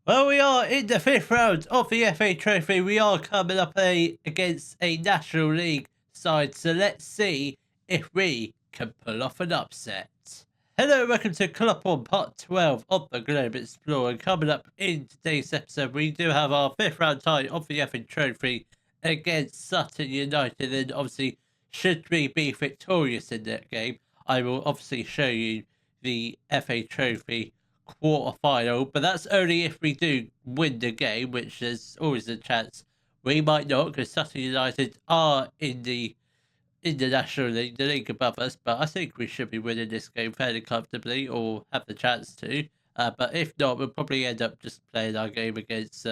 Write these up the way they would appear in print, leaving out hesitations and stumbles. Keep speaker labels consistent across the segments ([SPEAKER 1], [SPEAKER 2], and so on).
[SPEAKER 1] Well, we are in the fifth round of the FA Trophy. We are coming up against a National League side, so let's see if we can pull off an upset. Hello, welcome to Club On Part 12 of the Globe Explorer. Coming up in today's episode, we do have our fifth round tie of the FA Trophy against Sutton United. And obviously, should we be victorious in that game, I will obviously show you the FA Trophy quarter-final, but that's only if we do win the game, which there's always a chance we might not, because Sutton United are in the National League, the league above us, but I think we should be winning this game fairly comfortably, or have the chance to. But if not, we'll probably end up just playing our game against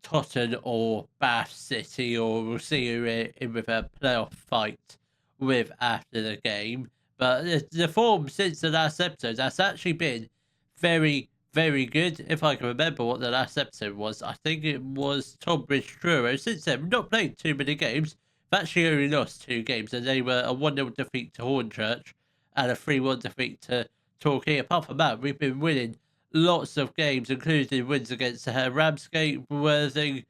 [SPEAKER 1] Tottenham or Bath City, or we'll see who we're in with a playoff fight with after the game. But the form since the last episode, that's actually been very, very good. If I can remember what the last episode was, I think it was Tonbridge Truro. Since then, we've not played too many games. We've actually only lost 2 games, and they were a 1-0 defeat to Hornchurch and a 3-1 defeat to Torquay. Apart from that, we've been winning lots of games, including wins against Ramsgate, Worthing,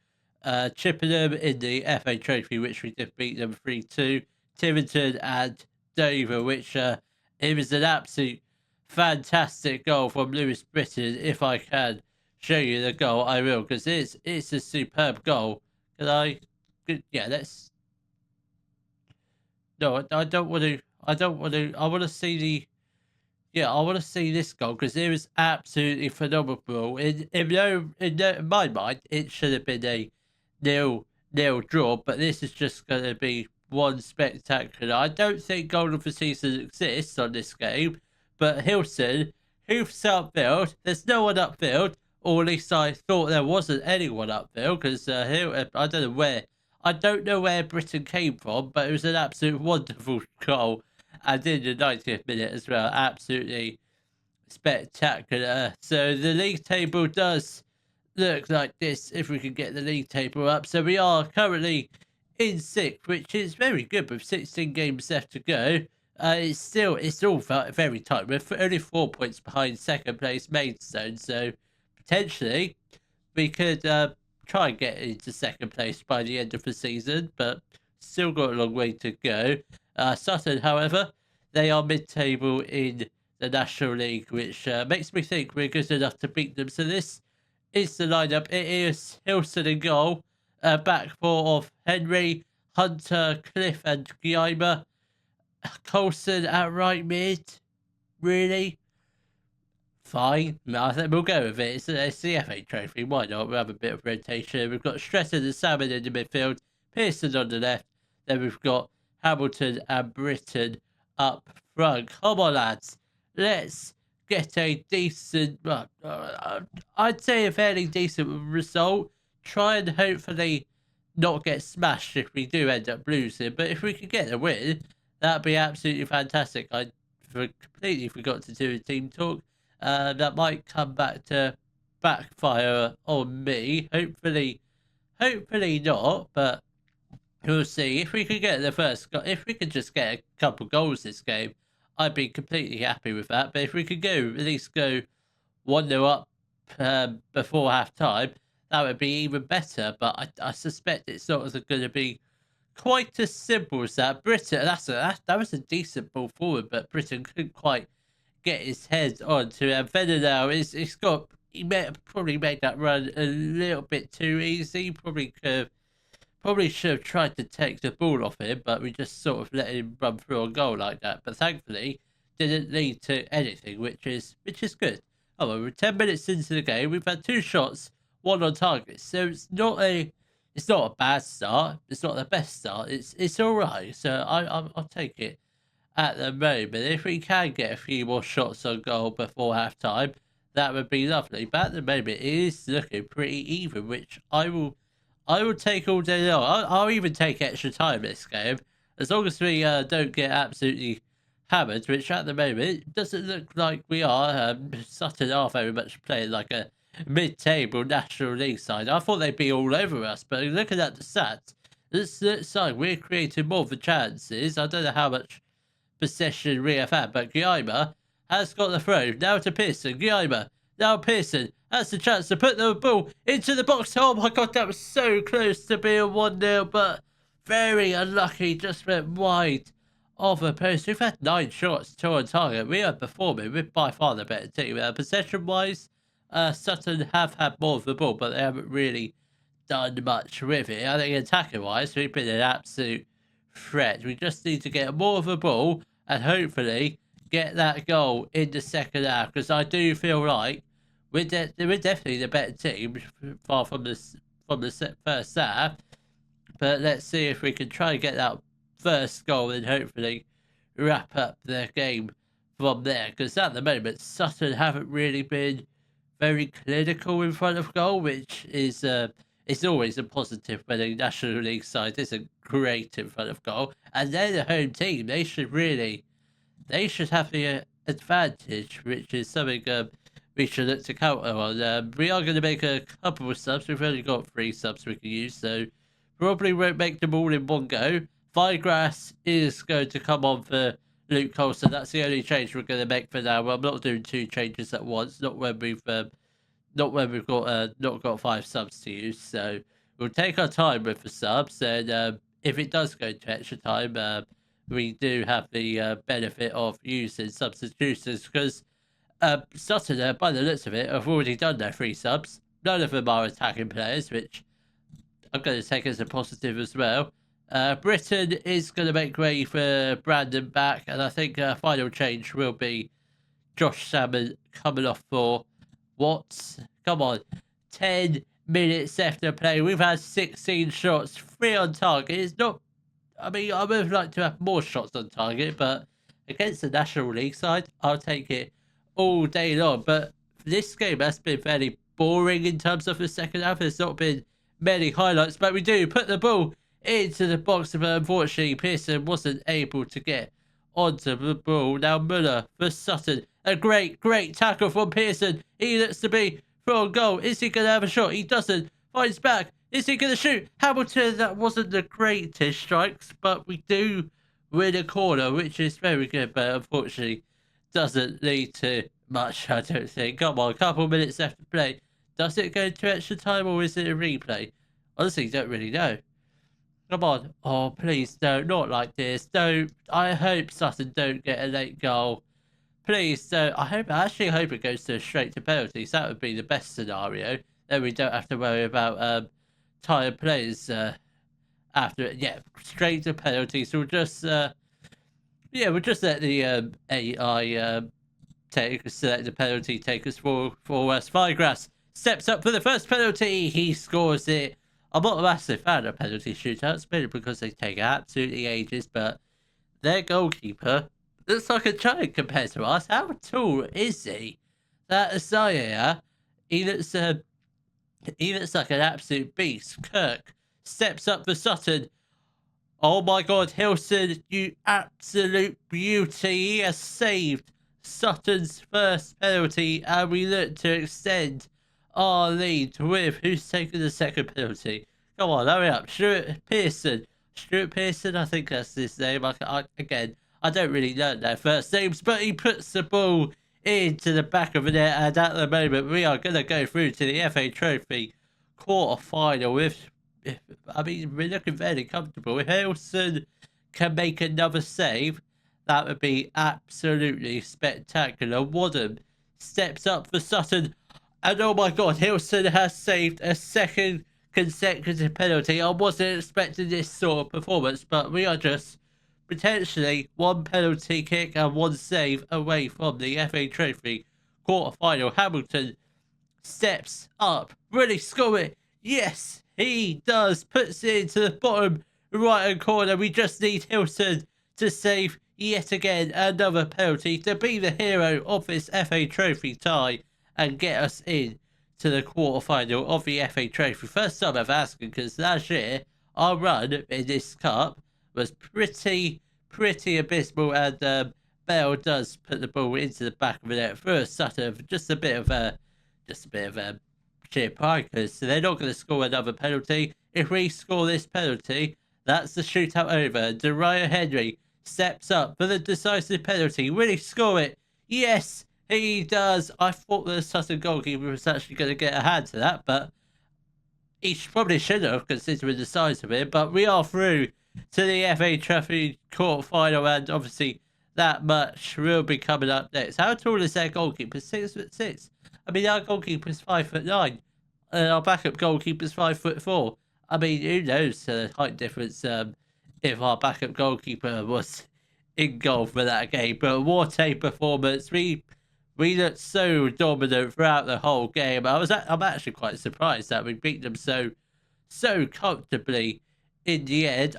[SPEAKER 1] Chippenham in the FA Trophy, which we did beat them 3-2, Tiverton and Dover, which it was an absolute fantastic goal from Lewis Britton. If I can show you the goal, I will, because it's a superb goal. Can I? Yeah, let's. No, I don't want to. I don't want to. I want to see the. Yeah, I want to see this goal because it was absolutely phenomenal. In my mind, it should have been a nil draw, but this is just going to be one spectacular. I don't think goal of the season exists on this game. But Hilton, Hoof's upfield, there's no one upfield, or at least I thought there wasn't anyone upfield, because I don't know where Britain came from, but it was an absolute wonderful goal, and in the 90th minute as well, absolutely spectacular. So the league table does look like this, if we can get the league table up. So we are currently in 6th, which is very good with 16 games left to go. It's all very tight. We're only 4 points behind second place Maidstone, so potentially we could try and get into second place by the end of the season, but still got a long way to go. Sutton, however, they are mid-table in the National League, which makes me think we're good enough to beat them. So this is the lineup. It is Hilton in goal, back four of Henry, Hunter, Cliff, and Guimer. Coulson at right mid, really? Fine. I think we'll go with it. It's the FA Trophy. Why not? We'll have a bit of rotation. We've got Stretton and Salmon in the midfield, Pearson on the left. Then we've got Hamilton and Britton up front. Come on, lads. Let's get a decent, I'd say a fairly decent result. Try and hopefully not get smashed if we do end up losing. But if we can get a win, that'd be absolutely fantastic. I completely forgot to do a team talk. That might come back to backfire on me. Hopefully not. But we'll see. If we could get if we could just get a couple goals this game, I'd be completely happy with that. But if we could at least go 1-0 up before half time, that would be even better. But I suspect it's not going to be quite as simple as that. Britton, that was a decent ball forward, but Britton couldn't quite get his head onto it. And Venenau probably made that run a little bit too easy. Probably should have tried to take the ball off him, but we just sort of let him run through a goal like that. But thankfully, didn't lead to anything, which is good. Oh, well, we're 10 minutes into the game. We've had 2 shots, 1 on target, so it's not a bad start. It's not the best start. It's all right. So I'll take it at the moment. If we can get a few more shots on goal before half time, that would be lovely. But at the moment, it is looking pretty even, which I will take all day long. I'll even take extra time this game, as long as we don't get absolutely hammered, which at the moment it doesn't look like we are. Sutton are very much playing like a mid-table National League side. I thought they'd be all over us, but looking at the stats, this looks like we're creating more of the chances. I don't know how much possession we have had, but Guimer has got the throw. Now to Pearson. Guimer. Now Pearson. That's the chance to put the ball into the box. Oh my God, that was so close to being 1-0, but very unlucky. Just went wide of a post. We've had 9 shots, 2 on target. We are performing. We're by far the better team. Possession-wise, Sutton have had more of the ball, but they haven't really done much with it. I think attacking-wise, we've been an absolute threat. We just need to get more of the ball and hopefully get that goal in the second half, because I do feel like we're definitely the better team, far from the first half. But let's see if we can try and get that first goal and hopefully wrap up the game from there. Because at the moment, Sutton haven't really been very clinical in front of goal, which is it's always a positive when a National League side isn't great in front of goal. And they're the home team. They should have the advantage, which is something we should look to counter on. We are going to make a couple of subs. We've only got 3 subs we can use, so probably won't make them all in one go. Vigrass is going to come on for Luke Colson. That's the only change we're going to make for now. I'm not doing 2 changes at once. Not when we've not got 5 subs to use. So we'll take our time with the subs, and if it does go to extra time, we do have the benefit of using substitutions, because Sutton, by the looks of it, have already done their 3 subs. None of them are attacking players, which I'm going to take as a positive as well. Britain is going to make way for Brandon back, and I think final change will be Josh Salmon coming off for what? Come on. 10 minutes left to play. We've had 16 shots, 3 on target. It's not... I mean, I would like to have more shots on target, but against the National League side, I'll take it all day long. But this game has been fairly boring in terms of the second half. There's not been many highlights, but we do put the ball into the box, but unfortunately Pearson wasn't able to get onto the ball. Now Muller for Sutton. A great tackle from Pearson. He looks to be for a goal. Is he going to have a shot? He doesn't. Finds back. Is he going to shoot? Hamilton, that wasn't the greatest strikes, but we do win a corner, which is very good, but unfortunately doesn't lead to much, I don't think. Come on, a couple of minutes left to play. Does it go to extra time, or is it a replay? Honestly, don't really know. Come on. Oh, please don't. Not like this. Don't. I hope Sutton don't get a late goal. Please don't. I actually hope it goes straight to penalties. That would be the best scenario. Then we don't have to worry about tired players after it. Yeah, straight to penalties. We'll just we'll just let the AI select the penalty takers for us. Vigrass steps up for the first penalty. He scores it. I'm not a massive fan of penalty shootouts, mainly because they take absolutely ages, but their goalkeeper looks like a giant compared to us. How tall is he? That Isaiah, he looks like an absolute beast. Kirk steps up for Sutton. Oh my God, Hilson, you absolute beauty. He has saved Sutton's first penalty, and we look to extend our lead with who's taking the second penalty. Come on, hurry up. Stuart Pearson, I think that's his name. Again, I don't really know their first names, but he puts the ball into the back of the net, and at the moment we are going to go through to the FA Trophy quarter-final. We're looking very comfortable. If Hilson can make another save, that would be absolutely spectacular. Wadham steps up for Sutton, and oh my God, Hilson has saved a second consecutive penalty. I wasn't expecting this sort of performance, but we are just potentially 1 penalty kick and 1 save away from the FA Trophy quarter-final. Hamilton steps up. Really score it. Yes, he does. Puts it into the bottom right-hand corner. We just need Hilson to save yet again another penalty to be the hero of this FA Trophy tie and get us in to the quarter-final of the FA Trophy. First time I've asked, because last year our run in this cup was pretty abysmal, and Bell does put the ball into the back of the net for Sutton. Just a bit of sheer pride, because they're not going to score another penalty. If we score this penalty, that's the shootout over. Dariah Henry steps up for the decisive penalty. Will he score it? Yes, He does. I thought the Sutton goalkeeper was actually going to get a hand to that, but he probably should have, considering the size of it. But we are through to the FA Trophy quarter final, and obviously that much will be coming up next. How tall is their goalkeeper? 6'6". I mean, our goalkeeper's 5'9", and our backup goalkeeper's 5'4". I mean, who knows the height difference if our backup goalkeeper was in goal for that game. But what a performance! We looked so dominant throughout the whole game. I'm actually quite surprised that we beat them so comfortably in the end.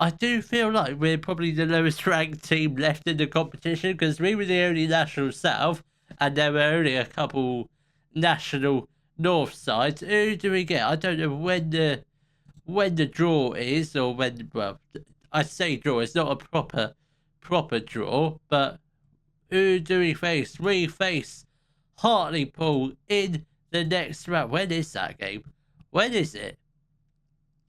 [SPEAKER 1] I do feel like we're probably the lowest ranked team left in the competition, because we were the only National South and there were only a couple National North sides. Who do we get? I don't know when the draw is, or when, well, I say draw, it's not a proper draw, but who do we face? We face Hartlepool in the next round. When is that game? When is it?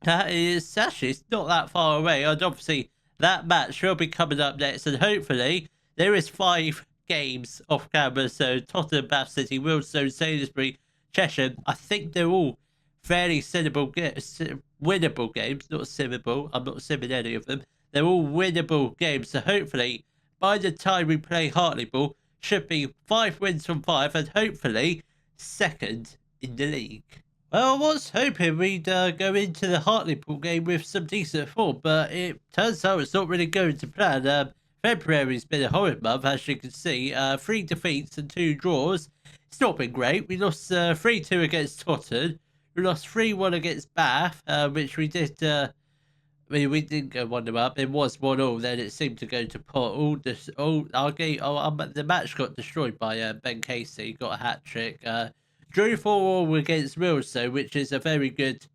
[SPEAKER 1] That is actually, it's not that far away. And obviously, that match will be coming up next. And hopefully, there is 5 games off camera. So Tottenham, Bath City, Wealdstone, Sainsbury, Cheshire. I think they're all fairly winnable games. Not simmable. I'm not simming any of them. They're all winnable games. So hopefully, by the time we play Hartlepool, should be 5 wins from 5, and hopefully second in the league. Well, I was hoping we'd go into the Hartlepool game with some decent form, but it turns out it's not really going to plan. February's been a horrid month, as you can see. 3 defeats and 2 draws. It's not been great. We lost 3-2 against Tottenham. We lost 3-1 against Bath, which we did... we didn't go 1-0 up. It was 1-1. Then it seemed to go to pot. The match got destroyed by Ben Casey. Got a hat trick. Drew 4-4 against Wealdstone, which is a very good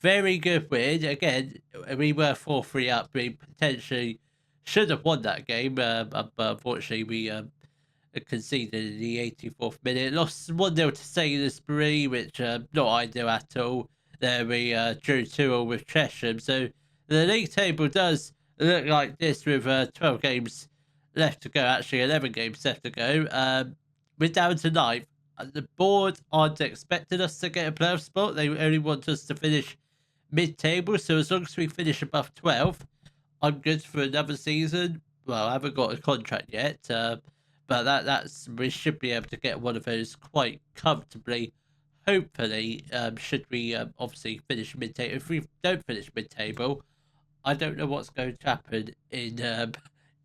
[SPEAKER 1] win. Again, we were 4-3 up. We potentially should have won that game, but unfortunately we conceded in the 84th minute. Lost 1-0 to Sainsbury, which not ideal at all. There we drew 2-2 with Cheshire. So the league table does look like this, with 12 games left to go. Actually, 11 games left to go. We're down to 9th. The board aren't expecting us to get a playoff spot. They only want us to finish mid-table. So as long as we finish above 12th, I'm good for another season. Well, I haven't got a contract yet, but that's we should be able to get one of those quite comfortably. Hopefully, should we obviously finish mid-table. If we don't finish mid-table, I don't know what's going to happen in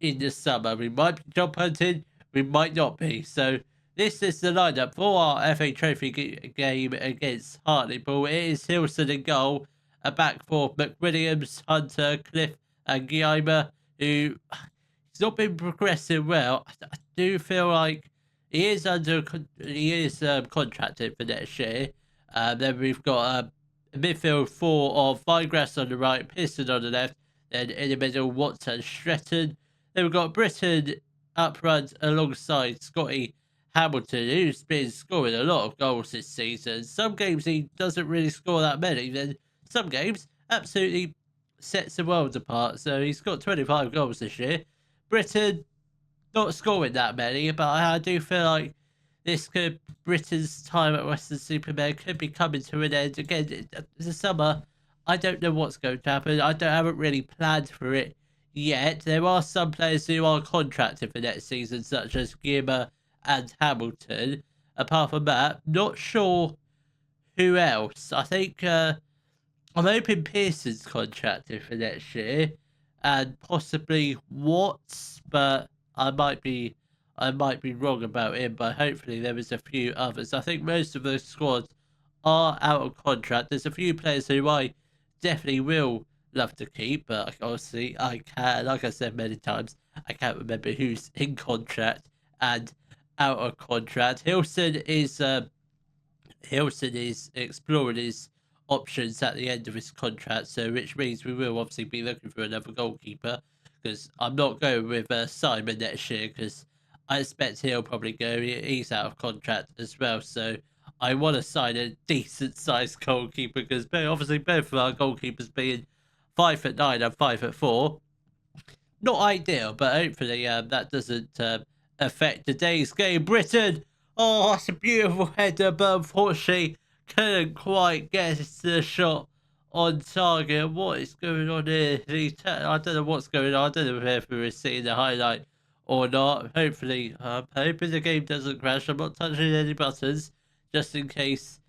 [SPEAKER 1] the summer. We might be job hunting, we might not be. So this is the lineup for our FA Trophy game against Hartlepool. It is Hilson in goal, a back four: McWilliams, Hunter, Cliff, and Guillermo, who he's not been progressing well. I do feel like he is contracted for next year. Then we've got a midfield 4 of Vinegrass on the right, Pearson on the left, then in the middle, Watson, Stretton. Then we've got Britton up front alongside Scotty Hamilton, who's been scoring a lot of goals this season. Some games he doesn't really score that many, then some games absolutely sets the world apart. So he's got 25 goals this year. Britton not scoring that many, but I do feel like Britain's time at Weston-Super-Mare could be coming to an end. Again, the summer, I don't know what's going to happen. I haven't really planned for it yet. There are some players who are contracted for next season, such as Guillermo and Hamilton. Apart from that, not sure who else. I think I'm hoping Pearson's contracted for next year, and possibly Watts, but I might be wrong about him. But hopefully there is a few others. I think most of the squads are out of contract. There's a few players who I definitely will love to keep, but obviously I can't, like I said many times, I can't remember who's in contract and out of contract. Hilson is exploring his options at the end of his contract, so which means we will obviously be looking for another goalkeeper, because I'm not going with Simon next year, because I expect he'll probably go. He's out of contract as well, so I want to sign a decent sized goalkeeper, because obviously both of our goalkeepers being 5'9" and 5'4", not ideal, but hopefully that doesn't affect today's game. Britain, oh, that's a beautiful header, but unfortunately couldn't quite get the shot on target. What is going on here? I don't know what's going on. I don't know if we were seeing the highlight or not. Hopefully, I'm hoping the game doesn't crash. I'm not touching any buttons just in case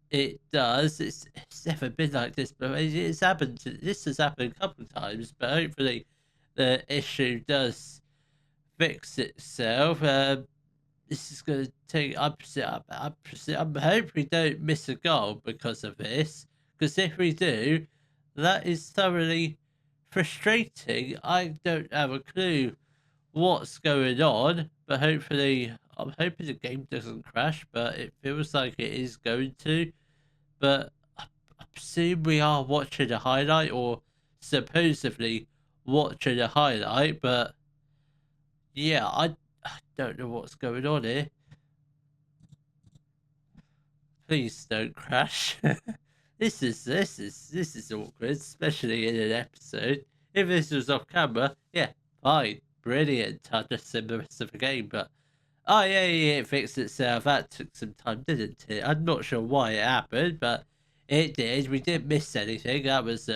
[SPEAKER 1] it does. It's never been like this, but it's happened. This has happened a couple of times, but hopefully the issue does fix itself. This is going to take. I'm hoping we don't miss a goal because of this. Because if we do, that is thoroughly frustrating. I don't have a clue what's going on, but hopefully, I'm hoping the game doesn't crash. But it feels like it is going to. But I presume we are watching a highlight, or supposedly watching a highlight. But yeah, I don't know what's going on here. Please don't crash. This is awkward, especially in an episode. If this was off camera, yeah, fine, brilliant. I'll just sim the rest of the game. But oh yeah, it fixed itself. That took some time, didn't it? I'm not sure why it happened, but it did. We didn't miss anything. That was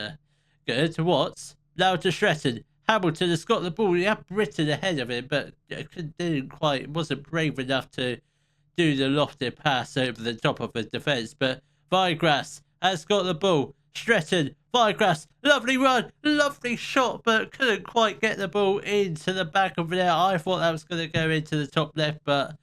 [SPEAKER 1] good. Watts now to Stretton. Hamilton has got the ball. He had Britain ahead of him, but didn't quite. Wasn't brave enough to do the lofted pass over the top of the defence. But Vigras has got the ball. Stretton, Vigras, lovely run, lovely shot, but couldn't quite get the ball into the back of the net. I thought that was going to go into the top left, but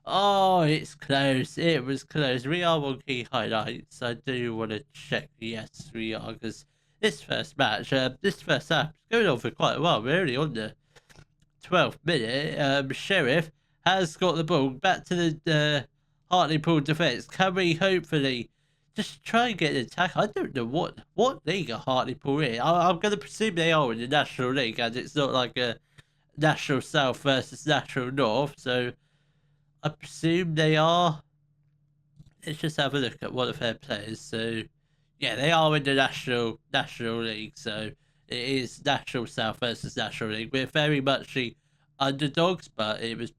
[SPEAKER 1] oh, it's close. It was close. We are on key highlights. I do want to check. Yes, we are, because this first match, this first half is going on for quite a while. We're only on the 12th minute. Sheriff has got the ball back to the Hartlepool defence. Can we hopefully just try and get an attack? I don't know what league are Hartlepool in. I'm going to presume they are in the National League, and it's not like a National South versus National North. So I presume they are. Let's just have a look at one of their players. So yeah, they are in the National League. So it is National South versus National League. We're very much the underdogs, but it's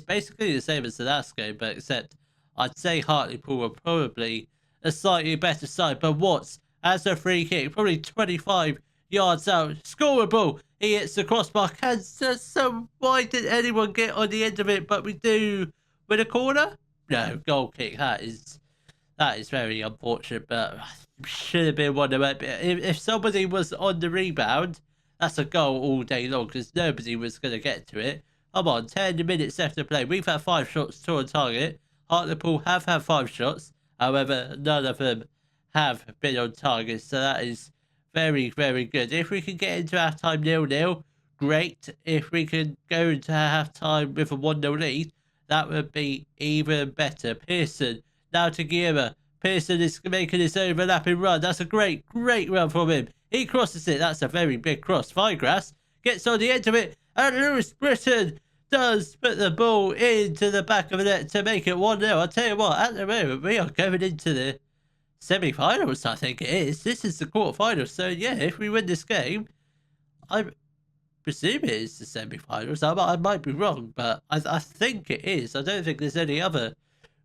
[SPEAKER 1] basically the same as the last game, but except I'd say Hartlepool are probably a slightly better side. But Watts has a free kick, probably 25 yards out, scoreable. He hits the crossbar. So why did anyone get on the end of it? But we do with a corner. No, goal kick. That is very unfortunate, but should have been one of it. If somebody was on the rebound, that's a goal all day long, because nobody was going to get to it. Come on, 10 minutes left to play. We've had 5 shots, 2 on target. Hartlepool have had 5 shots. However, none of them have been on target, so that is very, very good. If we can get into half-time 0-0, great. If we can go into half-time with a 1-0 lead, that would be even better. Pearson, now to Gira. Pearson is making his overlapping run. That's a great run from him. He crosses it. That's a very big cross. Vigras gets on the end of it, and Lewis Britton does put the ball into the back of the net to make it 1-0. I'll tell you what, at the moment, we are going into the semi-finals, I think it is. This is the quarter-finals. So, yeah, if we win this game, I presume it is the semi-finals. I might be wrong, but I think it is. I don't think there's any other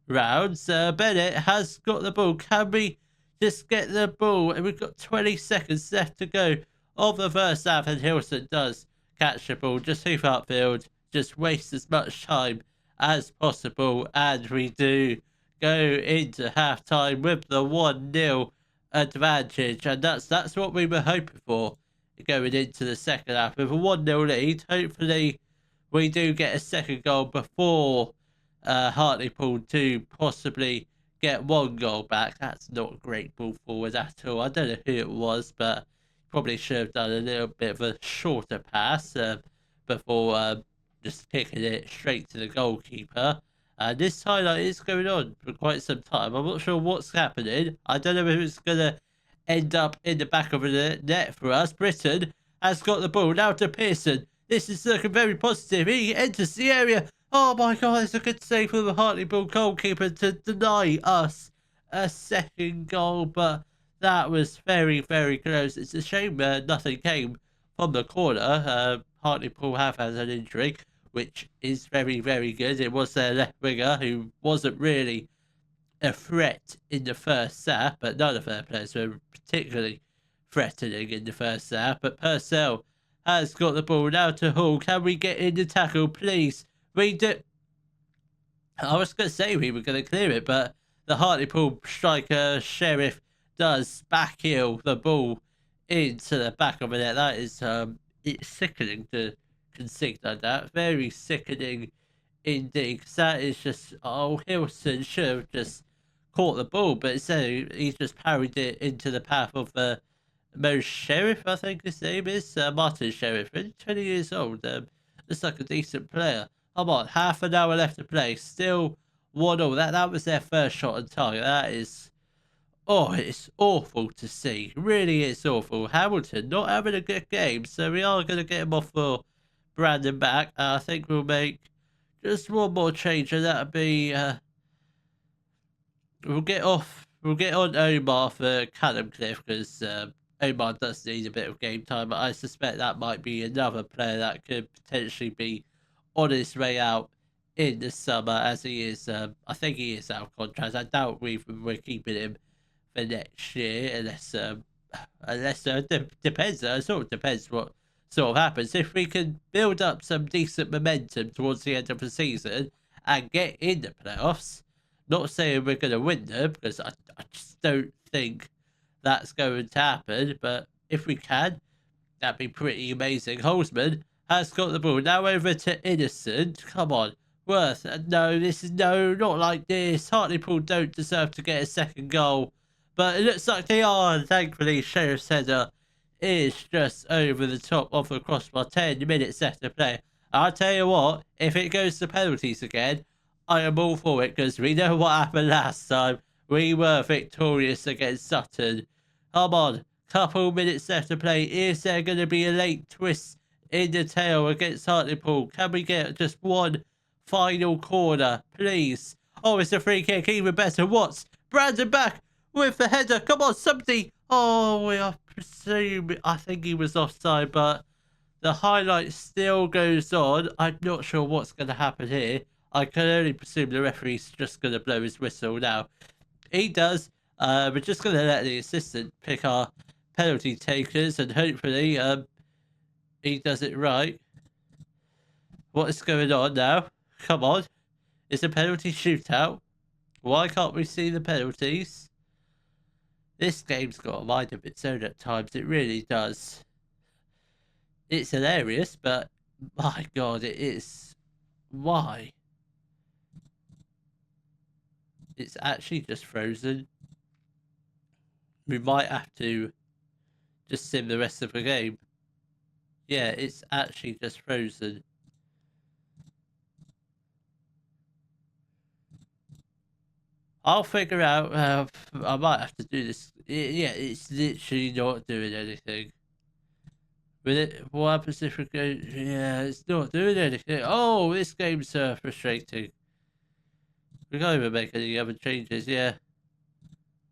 [SPEAKER 1] rounds. Bennett has got the ball. Can we just get the ball? And we've got 20 seconds left to go of the first half, and Hilson does catch the ball. Just hoof upfield. Just waste as much time as possible, and we do go into half-time with the 1-0 advantage, and that's what we were hoping for going into the second half. With a 1-0 lead, hopefully we do get a second goal before Hartlepool to possibly get 1 goal back. That's not a great ball forward at all. I don't know who it was, but probably should have done a little bit of a shorter pass before just kicking it straight to the goalkeeper. This highlight is going on for quite some time. I'm not sure what's happening. I don't know if it's going to end up in the back of the net for us. Britain has got the ball now to Pearson. This is looking very positive. He enters the area. Oh my God, it's a good save from the Hartlepool goalkeeper to deny us a second goal, but that was very, very close. It's a shame nothing came from the corner. Hartlepool have had an injury. which is very, very good. It was their left winger who wasn't really a threat in the first half, but none of their players were particularly threatening in the first half. But Purcell has got the ball now to Hall. Can we get in the tackle, please? We do. I was going to say we were going to clear it, but the Hartlepool striker, Sheriff, does backheel the ball into the back of it. That is, it's sickening to concede like that. Very sickening indeed. Because that is just, Hilson should have just caught the ball, but instead he's just parried it into the path of Mo Sheriff, I think his name is. Martin Sheriff, 20 years old. Looks like a decent player. Come on, half an hour left to play. Still 1-0. That was their first shot on target. That is, it's awful to see. Really is awful. Hamilton not having a good game, so we are going to get him off for Brandon back. I think we'll make just one more change, and that'll be we'll get on Omar for Callum Cliff, because Omar does need a bit of game time, but I suspect that might be another player that could potentially be on his way out in the summer, as he is. I think he is out of contract. I doubt we're keeping him for next year, unless depends. It sort of depends what sort of happens. If we can build up some decent momentum towards the end of the season and get in the playoffs, not saying we're going to win them, because I just don't think that's going to happen, but if we can, that'd be pretty amazing. Holzman has got the ball. Now over to Innocent. Come on. Worth. No, not like this. Hartlepool don't deserve to get a second goal, but it looks like they are. And thankfully, Sheriff's header is just over the top of the crossbar. 10 minutes left to play. I'll tell you what, if it goes to penalties again, I am all for it, because we know what happened last time. We were victorious against Sutton. Come on. Couple minutes left to play. Is there going to be a late twist in the tail against Hartlepool? Can we get just one final corner, please? Oh, it's a free kick. Even better. Watts. Brandon back with the header. Come on, somebody. Oh, I presume. I think he was offside, but the highlight still goes on. I'm not sure what's going to happen here. I can only presume the referee's just going to blow his whistle now. He does. We're just going to let the assistant pick our penalty takers, and hopefully he does it right. What is going on now? Come on. It's a penalty shootout. Why can't we see the penalties? This game's got a mind of its own at times. It really does. It's hilarious, but my God, it is. Why? It's actually just frozen. We might have to just sim the rest of the game. Yeah, it's actually just frozen. I'll figure out. I might have to do this. Yeah, it's literally not doing anything. What happens if we go? Yeah, it's not doing anything. Oh, this game's frustrating. We can't even make any other changes. Yeah.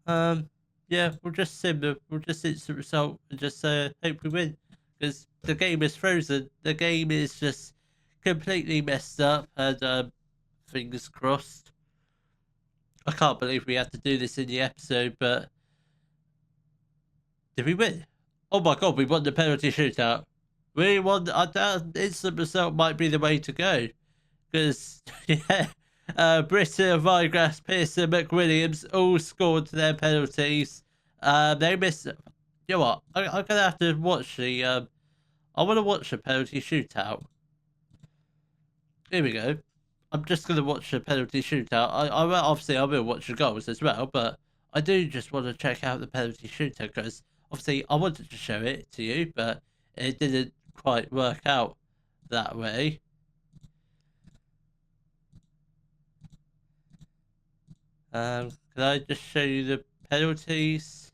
[SPEAKER 1] Yeah, we'll just sim them. We'll just instant result and just hope we win, because the game is frozen. The game is just completely messed up, and fingers crossed. I can't believe we had to do this in the episode, but did we win? Oh my God, we won the penalty shootout. We won. I doubt instant result might be the way to go, because yeah. Britton, Vigrass, Pearson, McWilliams all scored their penalties. They missed. You know what? I'm gonna have to watch the. I want to watch the penalty shootout. Here we go. I'm just gonna watch the penalty shootout. I will watch the goals as well, but I do just want to check out the penalty shootout, because obviously I wanted to show it to you, but it didn't quite work out that way. Can I just show you the penalties?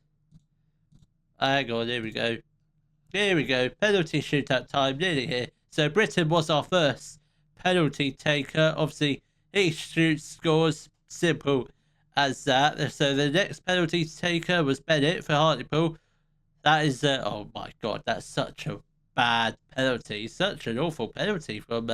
[SPEAKER 1] Hang on, here we go. Here we go. Penalty shootout time, nearly here. So Britton was our first penalty taker. Obviously, he shoots, scores, simple as that. So the next penalty taker was Bennett for Hartlepool. That is, oh my God, that's such a bad penalty. Such an awful penalty from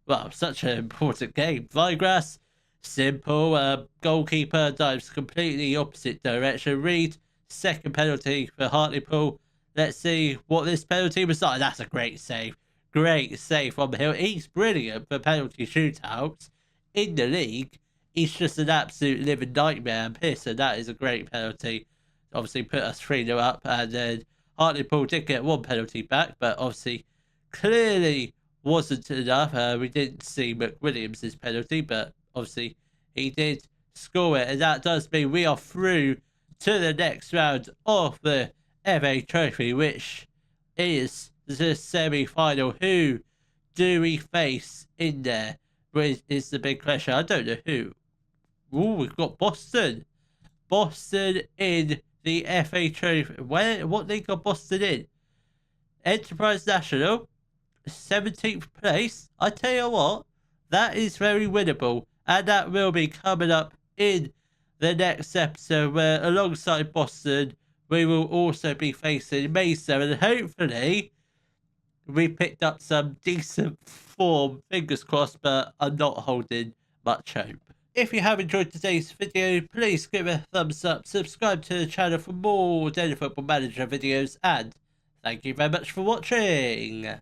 [SPEAKER 1] well, such an important game. Vigrass, simple. Goalkeeper dives completely opposite direction. Reed, second penalty for Hartlepool. Let's see what this penalty was like. That's a great save. Great save from Hill. He's brilliant for penalty shootouts in the league. He's just an absolute living nightmare. And Pearson, that is a great penalty. Obviously put us 3-0 up, and then Hartlepool did get one penalty back, but obviously clearly wasn't enough. We didn't see McWilliams' penalty, but obviously he did score it, and that does mean we are through to the next round of the FA Trophy, which is the semi-final. Who do we face in there? Which is the big question. I don't know who. Ooh, we've got Boston. Boston in the FA Trophy. What league got Boston in? Enterprise National. 17th place. I tell you what, that is very winnable, and that will be coming up in the next episode, where alongside Boston we will also be facing Mesa, and hopefully we picked up some decent form, fingers crossed, but I'm not holding much hope. If you have enjoyed today's video, please give it a thumbs up, subscribe to the channel for more Daily Football Manager videos, and thank you very much for watching.